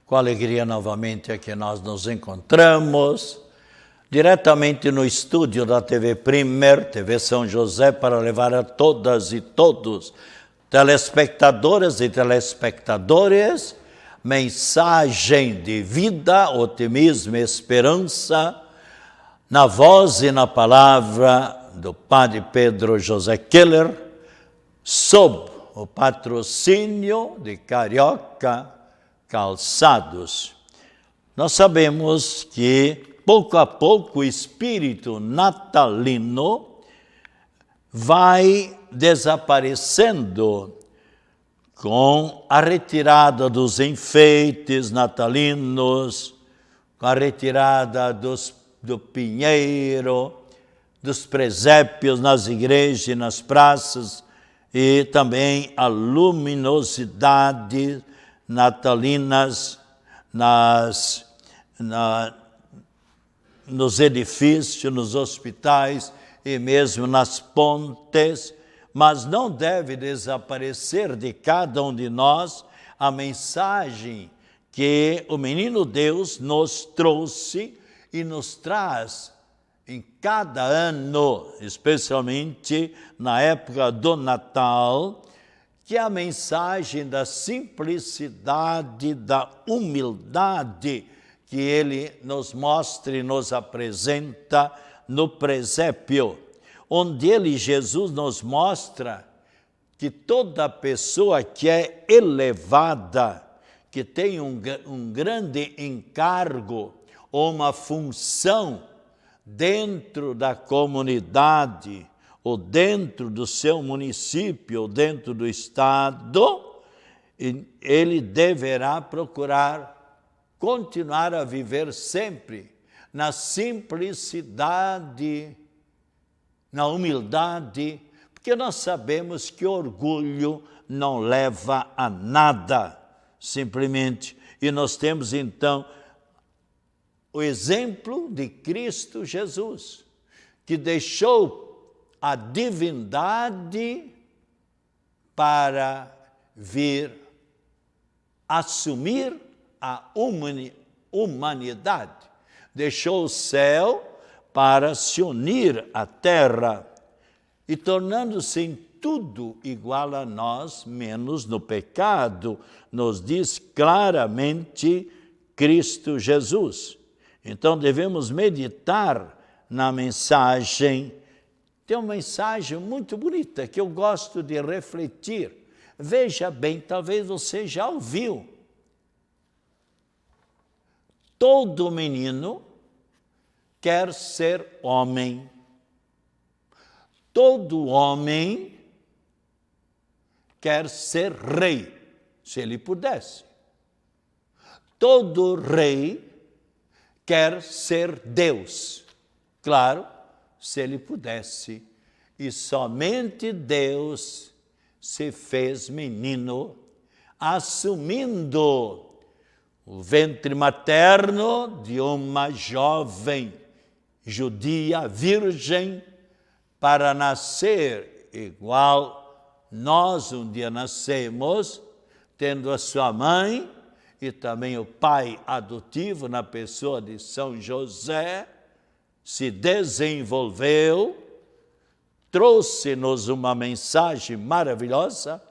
Com alegria novamente é que nós nos encontramos diretamente no estúdio da TV Primer, TV São José, para levar a todas e todos, telespectadoras e telespectadores, mensagem de vida, otimismo e esperança, na voz e na palavra do Padre Pedro José Keller, sob o patrocínio de Carioca Calçados. Nós sabemos que, pouco a pouco, o espírito natalino vai desaparecendo com a retirada dos enfeites natalinos, com a retirada do pinheiro, dos presépios nas igrejas e nas praças, e também a luminosidade natalinas nos edifícios, nos hospitais e mesmo nas pontes, mas não deve desaparecer de cada um de nós a mensagem que o menino Deus nos trouxe e nos traz em cada ano, especialmente na época do Natal, que é a mensagem da simplicidade, da humildade que ele nos mostra e nos apresenta no presépio, onde ele, Jesus, nos mostra que toda pessoa que é elevada, que tem um grande encargo ou uma função dentro da comunidade, ou dentro do seu município, ou dentro do estado, ele deverá procurar continuar a viver sempre na simplicidade, na humildade, porque nós sabemos que orgulho não leva a nada, simplesmente. E nós temos então o exemplo de Cristo Jesus, que deixou a divindade para vir assumir a humanidade. Deixou o céu para se unir à terra e tornando-se em tudo igual a nós, menos no pecado, nos diz claramente Cristo Jesus. Então devemos meditar na mensagem. Tem uma mensagem muito bonita que eu gosto de refletir. Veja bem, talvez você já ouviu. Todo menino quer ser homem. Todo homem quer ser rei, se ele pudesse. Todo rei quer ser Deus, claro, se ele pudesse. E somente Deus se fez menino, assumindo o ventre materno de uma jovem judia virgem para nascer igual nós um dia nascemos, tendo a sua mãe e também o pai adotivo na pessoa de São José, se desenvolveu, trouxe-nos uma mensagem maravilhosa,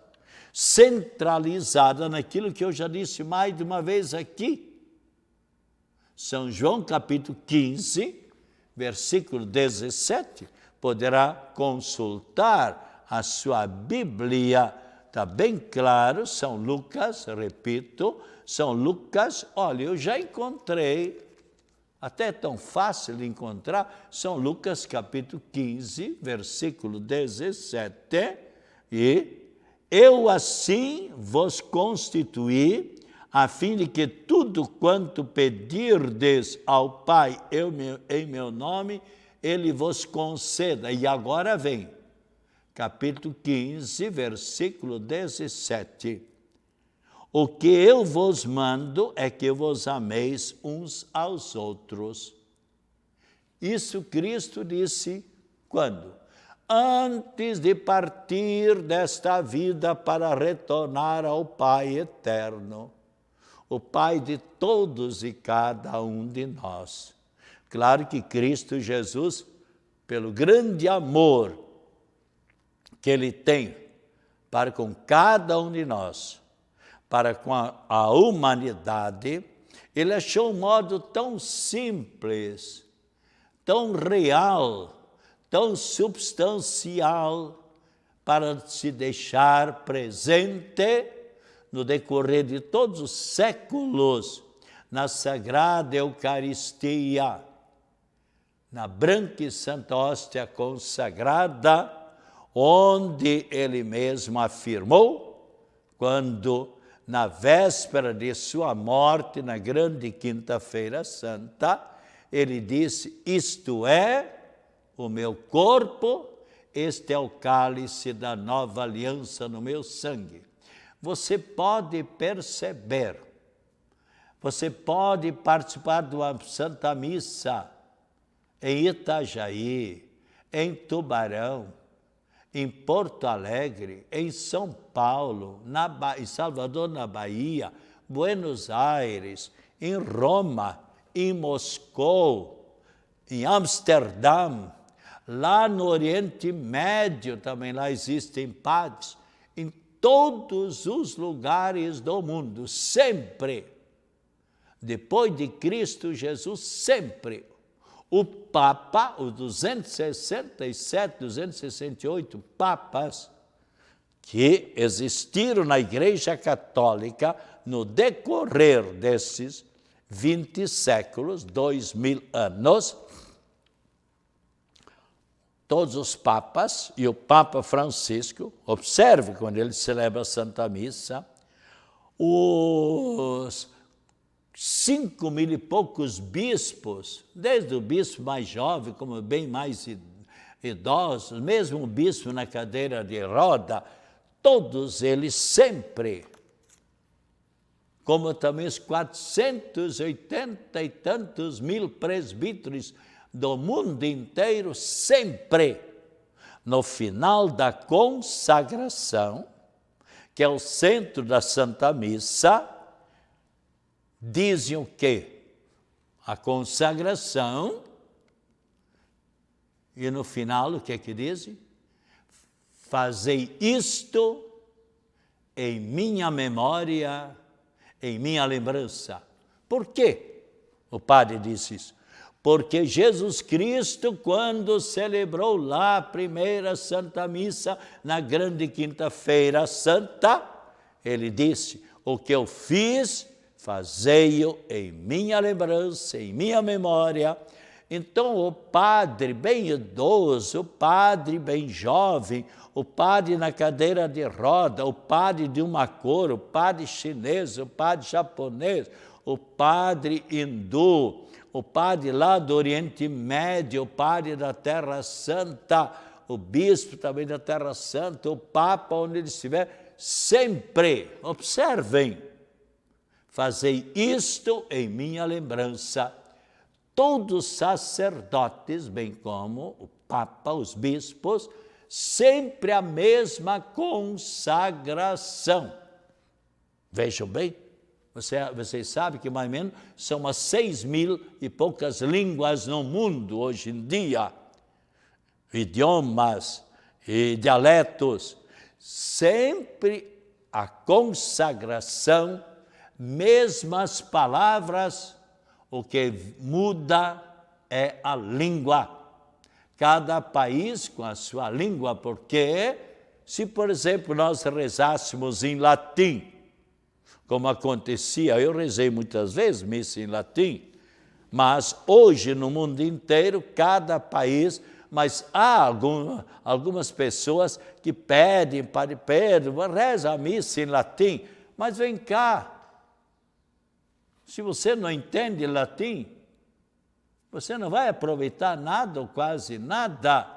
centralizada naquilo que eu já disse mais de uma vez aqui. São João capítulo 15, versículo 17, poderá consultar a sua Bíblia, está bem claro. São Lucas, repito, São Lucas, olha, eu já encontrei, até é tão fácil de encontrar, São Lucas capítulo 15, versículo 17, e eu assim vos constituí, a fim de que tudo quanto pedirdes ao Pai em meu nome, Ele vos conceda. E agora vem, capítulo 15, versículo 17. O que eu vos mando é que vos ameis uns aos outros. Isso Cristo disse quando? Antes de partir desta vida para retornar ao Pai eterno. o Pai de todos e cada um de nós. Claro que Cristo Jesus, pelo grande amor que Ele tem para com cada um de nós, para com a humanidade, Ele achou um modo tão simples, tão real, tão substancial, para se deixar presente no decorrer de todos os séculos, na Sagrada Eucaristia, na branca e santa hóstia consagrada, onde Ele mesmo afirmou, quando, na véspera de sua morte, na grande quinta-feira santa, Ele disse: isto é o meu corpo, este é o cálice da nova aliança no meu sangue. Você pode perceber, você pode participar de uma Santa Missa em Itajaí, em Tubarão, em Porto Alegre, em São Paulo, em Salvador, na Bahia, Buenos Aires, em Roma, em Moscou, em Amsterdã, lá no Oriente Médio, também lá existem padres, em todos os lugares do mundo, sempre, depois de Cristo Jesus, sempre, o Papa, os 267, 268 papas que existiram na Igreja Católica no decorrer desses 20 séculos, 2000 anos, todos os papas e o Papa Francisco, observe quando ele celebra a Santa Missa, os 5.000 e poucos bispos, desde o bispo mais jovem, como bem mais idosos, mesmo o bispo na cadeira de roda, todos eles sempre, como também os 480 e tantos mil presbíteros do mundo inteiro, sempre, no final da consagração, que é o centro da Santa Missa, dizem o quê? A consagração, e no final o que é que dizem? Fazei isto em minha memória, em minha lembrança. Por quê? O padre disse isso. Porque Jesus Cristo, quando celebrou lá a primeira Santa Missa, na grande quinta-feira santa, ele disse: o que eu fiz, fazei-o em minha lembrança, em minha memória. Então o padre bem idoso, o padre bem jovem, o padre na cadeira de roda, o padre de uma cor, o padre chinês, o padre japonês, o padre hindu, o padre lá do Oriente Médio, o padre da Terra Santa, o bispo também da Terra Santa, o Papa, onde ele estiver, sempre, observem, fazei isto em minha lembrança. Todos os sacerdotes, bem como o Papa, os bispos, sempre a mesma consagração. Vejam bem, vocês sabem que mais ou menos são umas 6.000 e poucas línguas no mundo hoje em dia, idiomas e dialetos, sempre a consagração, mesmas palavras, o que muda é a língua. Cada país com a sua língua, porque se, por exemplo, nós rezássemos em latim, como acontecia, eu rezei muitas vezes missa em latim, mas hoje no mundo inteiro, cada país, mas há algumas pessoas que pedem, padre Pedro, reza a missa em latim, mas vem cá, se você não entende latim, você não vai aproveitar nada ou quase nada.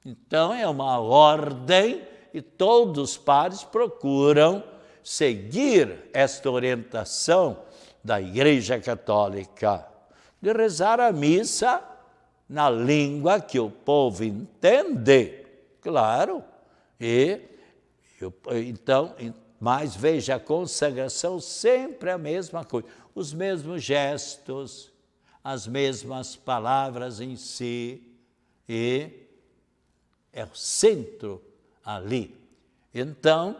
Então é uma ordem e todos os padres procuram seguir esta orientação da Igreja Católica, de rezar a missa na língua que o povo entende, claro. Então, Mas veja, a consagração sempre é a mesma coisa, os mesmos gestos, as mesmas palavras em si, e é o centro ali. Então,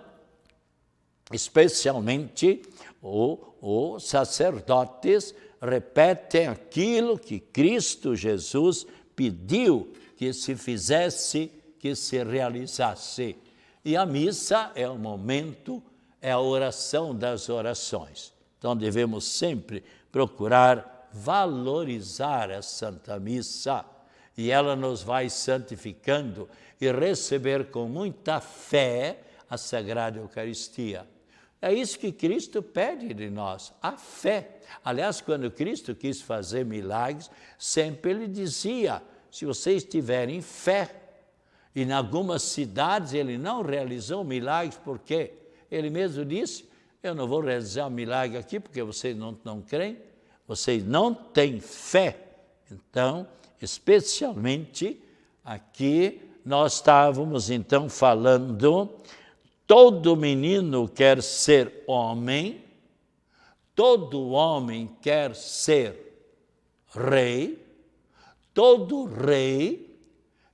especialmente os sacerdotes repetem aquilo que Cristo Jesus pediu que se fizesse, que se realizasse. E a missa é o momento, é a oração das orações. Então devemos sempre procurar valorizar a Santa Missa, e ela nos vai santificando e receber com muita fé a Sagrada Eucaristia. É isso que Cristo pede de nós, a fé. Aliás, quando Cristo quis fazer milagres, sempre ele dizia, se vocês tiverem fé, e em algumas cidades ele não realizou milagres, por quê? Ele mesmo disse, eu não vou realizar um milagre aqui, porque vocês não creem, vocês não têm fé. Então, especialmente aqui, nós estávamos então falando, todo menino quer ser homem, todo homem quer ser rei, todo rei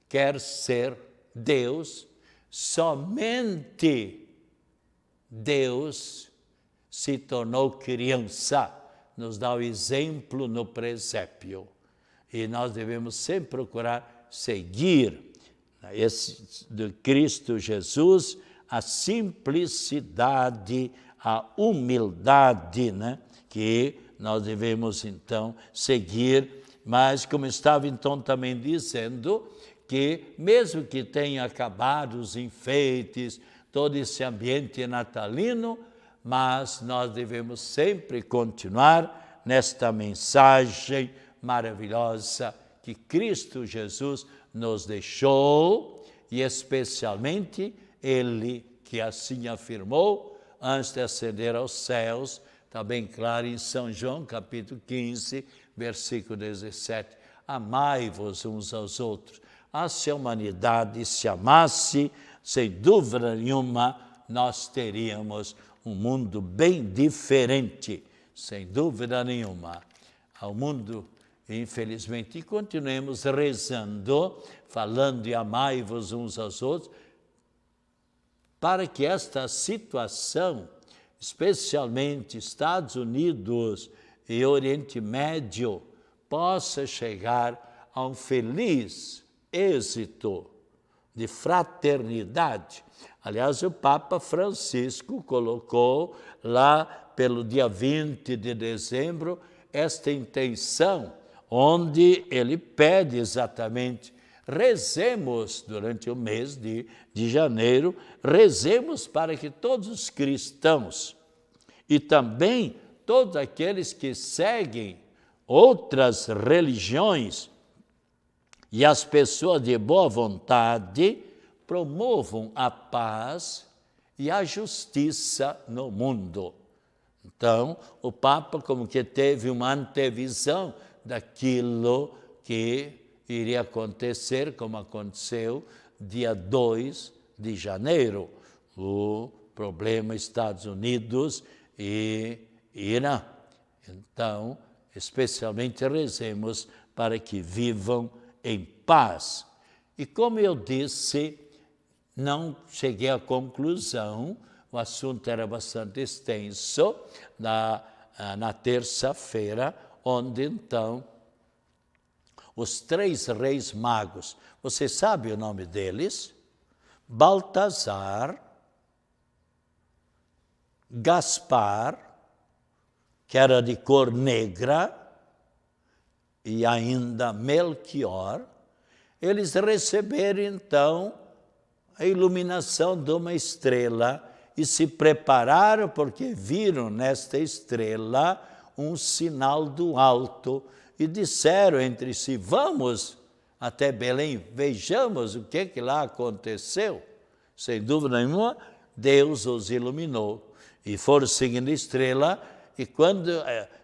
quer ser Deus, somente Deus se tornou criança, nos dá o exemplo no presépio. E nós devemos sempre procurar seguir de Cristo Jesus a simplicidade, a humildade, que nós devemos então seguir. Mas como estava então também dizendo, que mesmo que tenha acabado os enfeites, todo esse ambiente natalino, mas nós devemos sempre continuar nesta mensagem maravilhosa que Cristo Jesus nos deixou, e especialmente Ele que assim afirmou antes de ascender aos céus, está bem claro em São João, capítulo 15, versículo 17, amai-vos uns aos outros. Se a humanidade se amasse, sem dúvida nenhuma, nós teríamos um mundo bem diferente, sem dúvida nenhuma. Ao mundo, infelizmente, e continuemos rezando, falando e amai-vos uns aos outros, para que esta situação, especialmente Estados Unidos e Oriente Médio, possa chegar a um feliz êxito de fraternidade. Aliás, o Papa Francisco colocou lá pelo dia 20 de dezembro esta intenção, onde ele pede exatamente, rezemos durante o mês de janeiro, rezemos para que todos os cristãos e também todos aqueles que seguem outras religiões e as pessoas de boa vontade promovam a paz e a justiça no mundo. Então, o Papa como que teve uma antevisão daquilo que iria acontecer, como aconteceu dia 2 de janeiro, o problema Estados Unidos e Irã. Então, especialmente rezemos para que vivam em paz. E como eu disse, não cheguei à conclusão, o assunto era bastante extenso, na terça-feira, onde então os 3 reis magos, você sabe o nome deles? Baltazar, Gaspar, que era de cor negra, e ainda Melchior, eles receberam então a iluminação de uma estrela e se prepararam porque viram nesta estrela um sinal do alto e disseram entre si, vamos até Belém, vejamos o que lá aconteceu. Sem dúvida nenhuma, Deus os iluminou e foram seguindo a estrela. E quando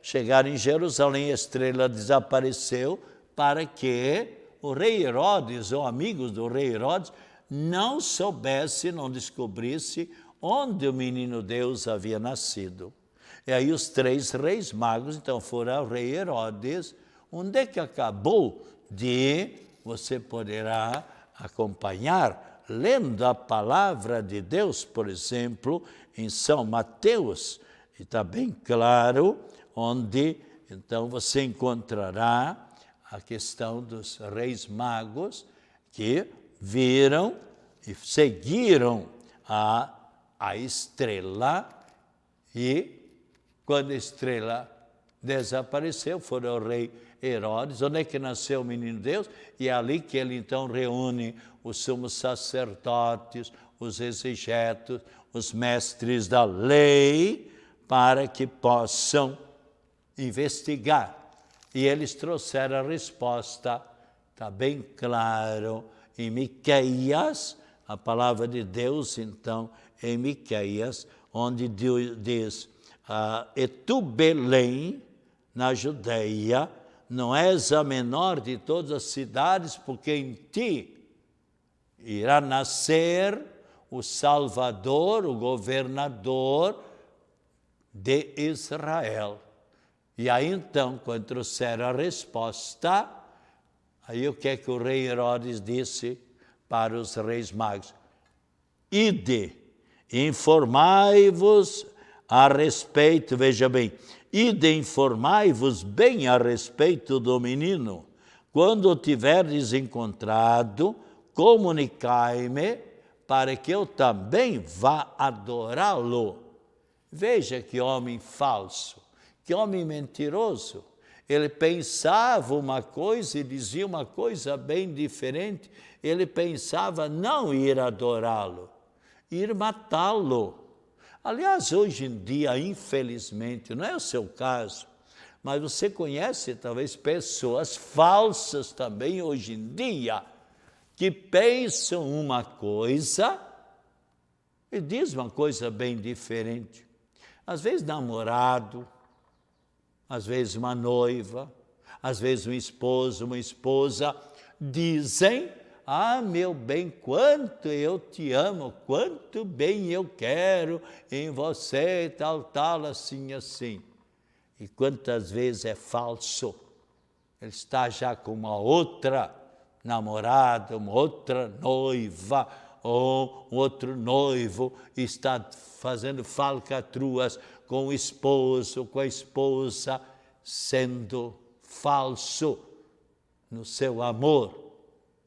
chegaram em Jerusalém, a estrela desapareceu para que o rei Herodes, ou amigos do rei Herodes, não soubesse, não descobrisse onde o menino Deus havia nascido. E aí os 3 reis magos, então, foram ao rei Herodes. Onde é que acabou de... Você poderá acompanhar, lendo a palavra de Deus, por exemplo, em São Mateus. E está bem claro onde, então, você encontrará a questão dos reis magos que viram e seguiram a estrela, e quando a estrela desapareceu, foram ao rei Herodes, onde é que nasceu o menino Deus, e é ali que ele então reúne os sumos sacerdotes, os exegetos, os mestres da lei, para que possam investigar. E eles trouxeram a resposta, está bem claro, em Miqueias, a palavra de Deus, então, em Miqueias, onde diz, e tu, Belém, na Judeia, não és a menor de todas as cidades, porque em ti irá nascer o Salvador, o governador de Israel. E aí então, quando trouxeram a resposta, aí o que é que o rei Herodes disse para os reis magos? Ide, informai-vos a respeito, veja bem, ide, informai-vos bem a respeito do menino. Quando o tiverdes encontrado, comunicai-me, para que eu também vá adorá-lo. Veja que homem falso, que homem mentiroso. Ele pensava uma coisa e dizia uma coisa bem diferente. Ele pensava não ir adorá-lo, ir matá-lo. Aliás, hoje em dia, infelizmente, não é o seu caso, mas você conhece talvez pessoas falsas também hoje em dia, que pensam uma coisa e dizem uma coisa bem diferente. Às vezes namorado, às vezes uma noiva, às vezes um esposo, uma esposa, dizem: ah, meu bem, quanto eu te amo, quanto bem eu quero em você, tal, assim, assim. E quantas vezes é falso. Ele está já com uma outra namorada, uma outra noiva, ou um outro noivo, e está fazendo falcatruas com o esposo, com a esposa, sendo falso no seu amor,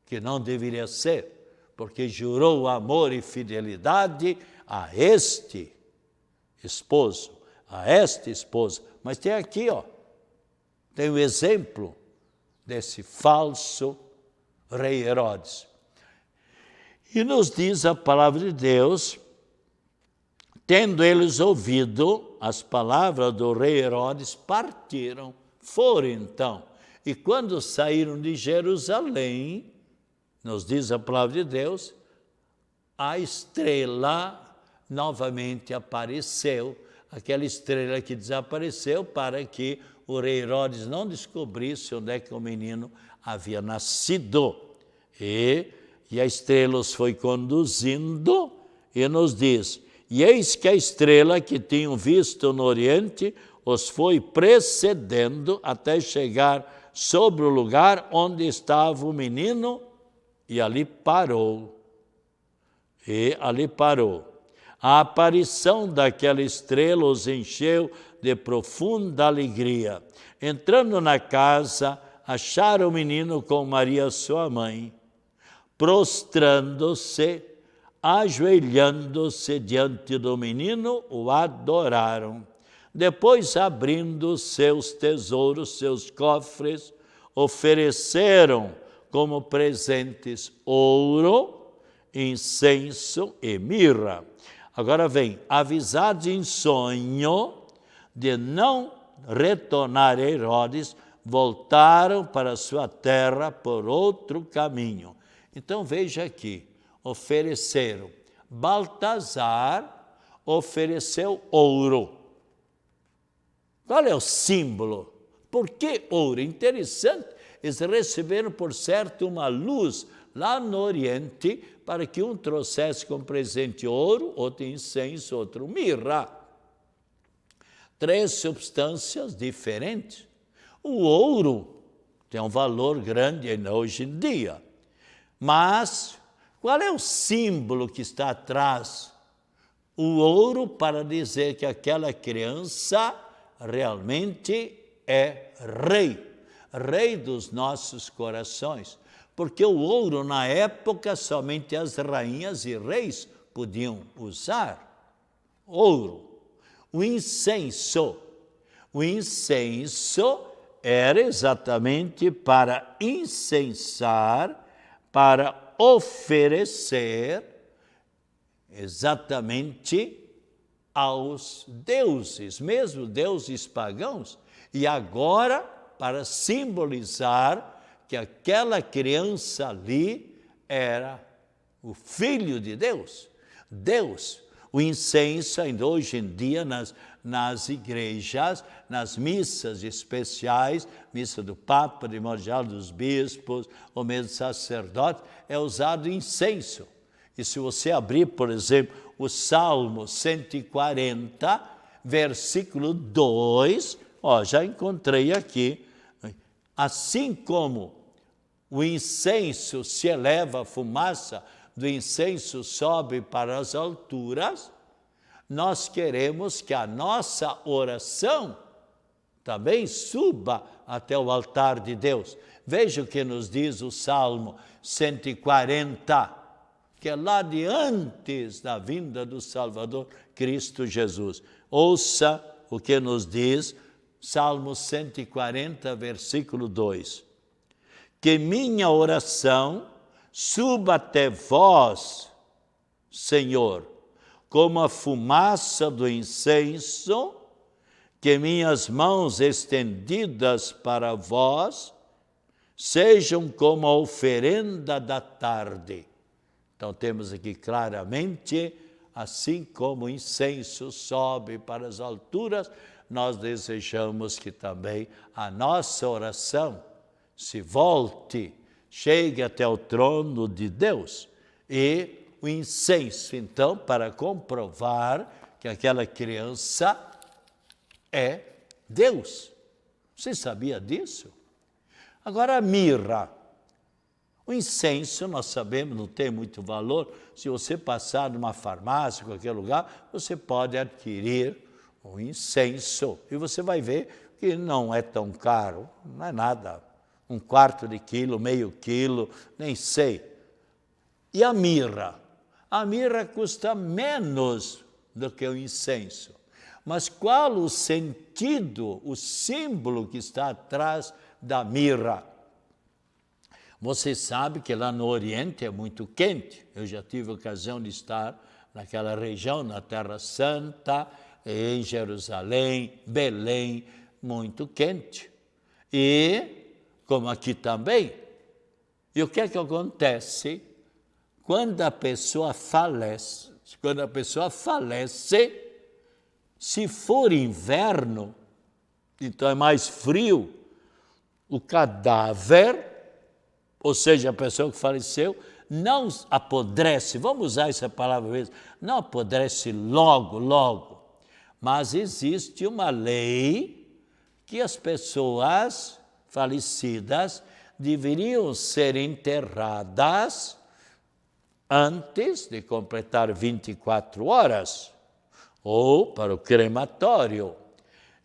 que não deveria ser, porque jurou amor e fidelidade a este esposo, a esta esposa. Mas tem aqui, tem o exemplo desse falso rei Herodes. E nos diz a palavra de Deus, tendo eles ouvido as palavras do rei Herodes, partiram, foram então. E quando saíram de Jerusalém, nos diz a palavra de Deus, a estrela novamente apareceu, aquela estrela que desapareceu para que o rei Herodes não descobrisse onde é que o menino havia nascido. E a estrela os foi conduzindo e nos diz, e eis que a estrela que tinham visto no oriente os foi precedendo até chegar sobre o lugar onde estava o menino, e ali parou. A aparição daquela estrela os encheu de profunda alegria. Entrando na casa, acharam o menino com Maria, sua mãe. Prostrando-se, ajoelhando-se diante do menino, o adoraram. Depois, abrindo seus tesouros, seus cofres, ofereceram como presentes ouro, incenso e mirra. Agora vem, avisados em sonho de não retornar a Herodes, voltaram para sua terra por outro caminho. Então veja aqui, ofereceram. Baltazar ofereceu ouro. Qual é o símbolo? Por que ouro? Interessante, eles receberam, por certo, uma luz lá no Oriente para que um trouxesse como presente ouro, outro incenso, outro mirra. 3 substâncias diferentes. O ouro tem um valor grande ainda hoje em dia. Mas qual é o símbolo que está atrás? O ouro para dizer que aquela criança realmente é rei dos nossos corações. Porque o ouro, na época, somente as rainhas e reis podiam usar. Ouro. O incenso era exatamente para incensar, para oferecer exatamente aos deuses, mesmo deuses pagãos, e agora para simbolizar que aquela criança ali era o Filho de Deus. Deus, o incenso ainda hoje em dia nas igrejas, nas missas especiais, missa do Papa, de modo geral dos bispos, ou mesmo sacerdotes, é usado incenso. E se você abrir, por exemplo, o Salmo 140, versículo 2, já encontrei aqui, assim como o incenso se eleva, a fumaça do incenso sobe para as alturas, nós queremos que a nossa oração também suba até o altar de Deus. Veja o que nos diz o Salmo 140, que é lá de antes da vinda do Salvador Cristo Jesus. Ouça o que nos diz Salmo 140, versículo 2. Que minha oração suba até vós, Senhor, como a fumaça do incenso, que minhas mãos estendidas para vós sejam como a oferenda da tarde. Então temos aqui claramente, assim como o incenso sobe para as alturas, nós desejamos que também a nossa oração se volte, chegue até o trono de Deus. E o incenso, então, para comprovar que aquela criança é Deus. Você sabia disso? Agora a mirra. O incenso, nós sabemos, não tem muito valor. Se você passar numa farmácia, em qualquer lugar, você pode adquirir um incenso. E você vai ver que não é tão caro, não é nada. 1/4 de quilo, meio quilo, nem sei. E a mirra? A mirra custa menos do que o incenso. Mas qual o sentido, o símbolo que está atrás da mirra? Você sabe que lá no Oriente é muito quente. Eu já tive a ocasião de estar naquela região, na Terra Santa, em Jerusalém, Belém, muito quente. E, como aqui também, e o que é que acontece? Quando a pessoa falece, se for inverno, então é mais frio, o cadáver, ou seja, a pessoa que faleceu, não apodrece, vamos usar essa palavra mesmo, não apodrece logo, mas existe uma lei que as pessoas falecidas deveriam ser enterradas antes de completar 24 horas, ou para o crematório.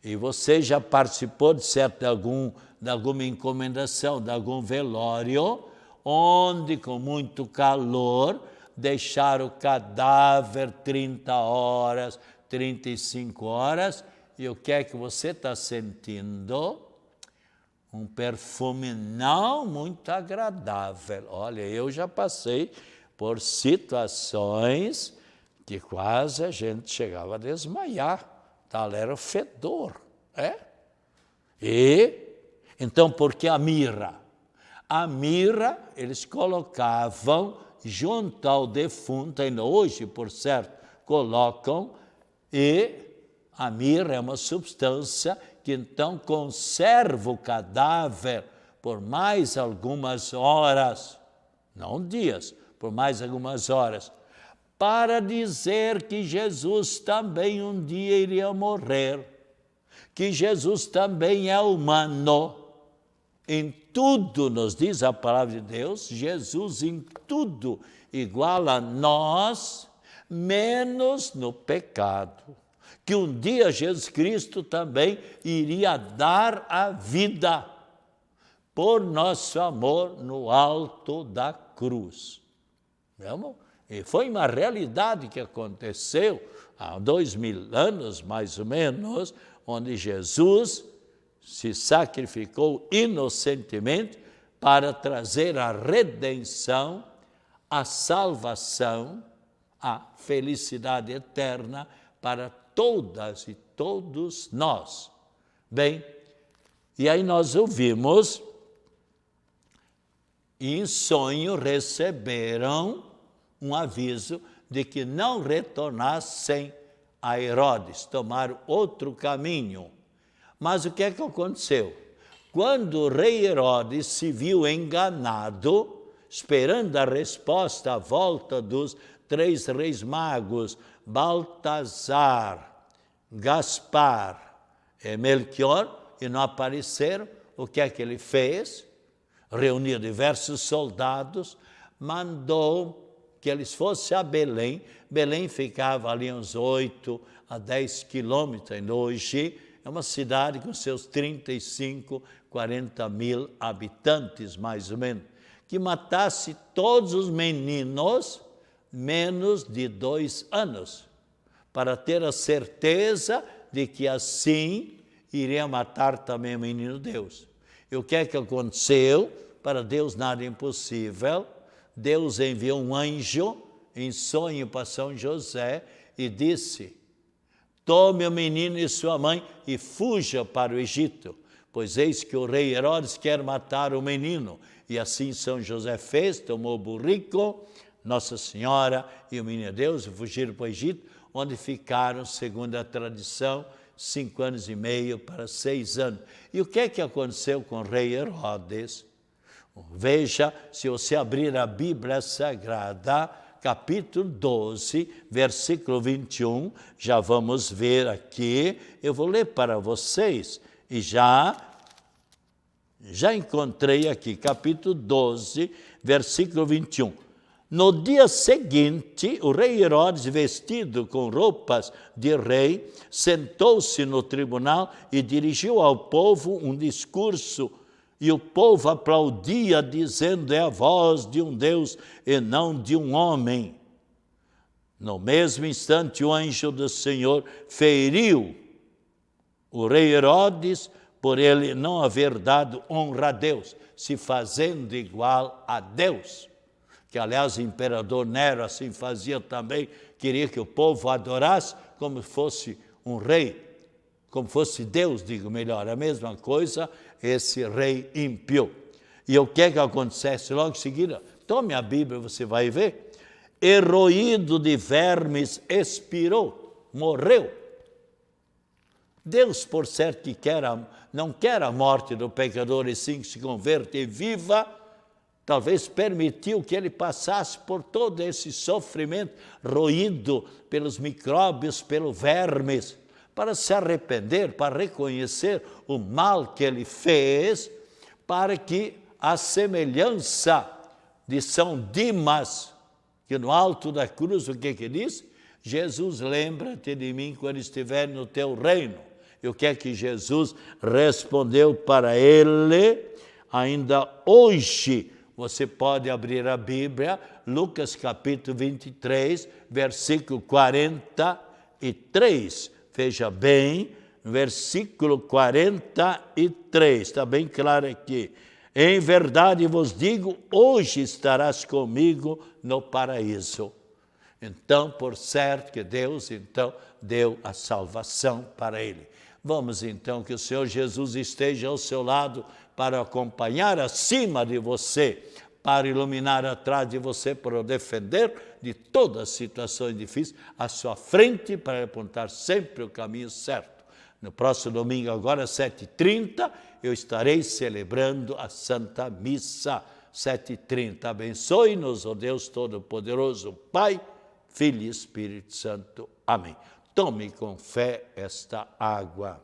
E você já participou de alguma encomendação, de algum velório, onde com muito calor deixaram o cadáver 30 horas, 35 horas, e o que é que você está sentindo? Um perfume não muito agradável. Olha, eu já passei por situações que quase a gente chegava a desmaiar. Tal era o fedor. Então, por que a mirra? A mirra eles colocavam junto ao defunto, ainda hoje, por certo, colocam, e a mirra é uma substância que então conserva o cadáver por mais algumas horas, não dias, por mais algumas horas, para dizer que Jesus também um dia iria morrer, que Jesus também é humano. Em tudo, nos diz a palavra de Deus, Jesus em tudo igual a nós, menos no pecado. Que um dia Jesus Cristo também iria dar a vida por nosso amor no alto da cruz. E foi uma realidade que aconteceu há 2000 anos, mais ou menos, onde Jesus se sacrificou inocentemente para trazer a redenção, a salvação, a felicidade eterna para todas e todos nós. Bem, e aí nós ouvimos, e em sonho receberam um aviso de que não retornassem a Herodes, tomaram outro caminho. Mas o que é que aconteceu? Quando o rei Herodes se viu enganado, esperando a resposta à volta dos 3 reis magos, Baltazar, Gaspar e Melchior, e não apareceram, o que é que ele fez? Reuniu diversos soldados, mandou que eles fossem a Belém. Belém ficava ali uns 8 a 10 quilômetros, hoje é uma cidade com seus 35, 40 mil habitantes, mais ou menos, que matasse todos os meninos menos de 2 anos, para ter a certeza de que assim iria matar também o menino Deus. E o que é que aconteceu? Para Deus nada é impossível. Deus enviou um anjo em sonho para São José e disse: tome o menino e sua mãe e fuja para o Egito, pois eis que o rei Herodes quer matar o menino. E assim São José fez, tomou o burrico, Nossa Senhora e o menino Deus e fugiram para o Egito, onde ficaram, segundo a tradição, 5 anos e meio para 6 anos. E o que é que aconteceu com o rei Herodes? Veja, se você abrir a Bíblia Sagrada, capítulo 12, versículo 21, já vamos ver aqui, eu vou ler para vocês, e já encontrei aqui, capítulo 12, versículo 21. No dia seguinte, o rei Herodes, vestido com roupas de rei, sentou-se no tribunal e dirigiu ao povo um discurso. E o povo aplaudia, dizendo: é a voz de um Deus e não de um homem. No mesmo instante, o anjo do Senhor feriu o rei Herodes, por ele não haver dado honra a Deus, se fazendo igual a Deus. Que, aliás, o imperador Nero assim fazia também, queria que o povo adorasse como fosse um rei, como fosse Deus, digo melhor, a mesma coisa, esse rei ímpio. E o que é que acontece logo em seguida? Tome a Bíblia, você vai ver. E roído de vermes expirou, morreu. Deus, por certo, que não quer a morte do pecador, e sim que se converte e viva, talvez permitiu que ele passasse por todo esse sofrimento, roído pelos micróbios, pelos vermes, para se arrepender, para reconhecer o mal que ele fez, para que a semelhança de São Dimas, que no alto da cruz, o que diz? Jesus, lembra-te de mim quando estiver no teu reino. E o que é que Jesus respondeu para ele? Ainda hoje, você pode abrir a Bíblia, Lucas capítulo 23, versículo 43. Veja bem, versículo 43, está bem claro aqui. Em verdade vos digo, hoje estarás comigo no paraíso. Então, por certo que Deus então deu a salvação para ele. Vamos então que o Senhor Jesus esteja ao seu lado para acompanhar acima de você, para iluminar atrás de você, para o defender de todas as situações difíceis, à sua frente, para apontar sempre o caminho certo. No próximo domingo, agora às 7h30, eu estarei celebrando a Santa Missa. 7h30. Abençoe-nos, ó Deus Todo-Poderoso, Pai, Filho e Espírito Santo. Amém. Tome com fé esta água.